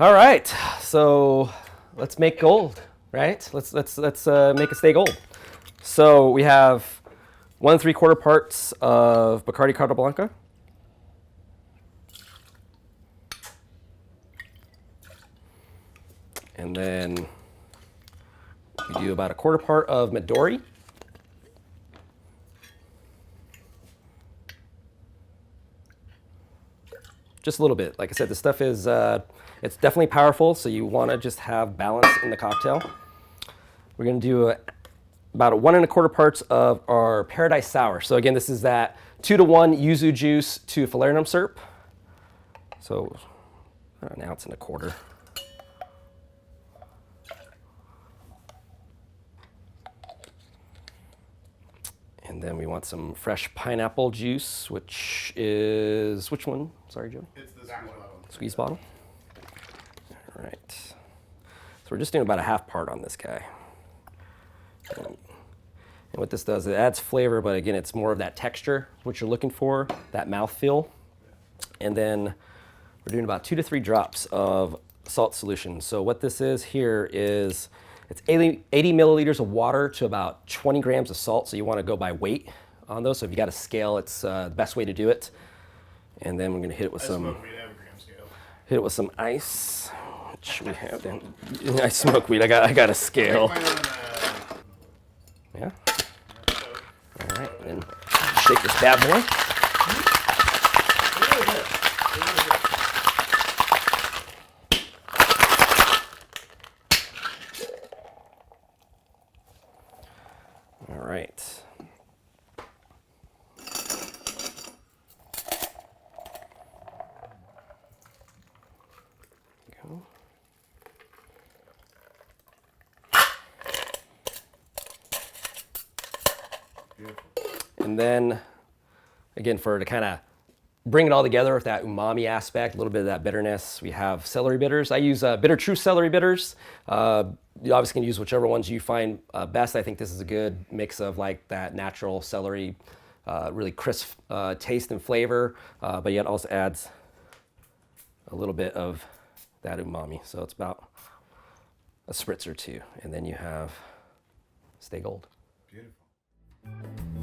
All right, so let's make gold, right? Let's make it stay gold. So we have 1 3/4 parts of Bacardi Carta Blanca. And then we do about 1/4 part of Midori. Just a little bit. Like I said, the stuff is, it's definitely powerful, so you want to just have balance in the cocktail. We're going to do about 1 1/4 parts of our Paradise Sour. So again, this is that 2-to-1 yuzu juice to falernum syrup. So about 1 1/4 ounces. And then we want some fresh pineapple juice, which is, which one? Sorry, Joe? It's the squeeze bottle. Squeeze bottle? All right. So we're just doing about 1/2 part on this guy. And what this does, it adds flavor, but again, it's more of that texture, what you're looking for, that mouthfeel. And then we're doing about 2 to 3 drops of salt solution. So what this is here is, it's 80 milliliters of water to about 20 grams of salt. So you want to go by weight on those. So if you got a scale, it's the best way to do it. And then we're going to hit it with some ice, which we have. I smoke weed. I got a scale. Yeah. All right. And shake this bad boy. All right. Go. And then, again, to kind of bring it all together with that umami aspect, a little bit of that bitterness, we have celery bitters. I use Bitter Truth Celery Bitters. You obviously can use whichever ones you find best. I think this is a good mix of like that natural celery, really crisp taste and flavor, but yet also adds a little bit of that umami. So it's about a spritz or 2, and then you have Stay Gold. Beautiful.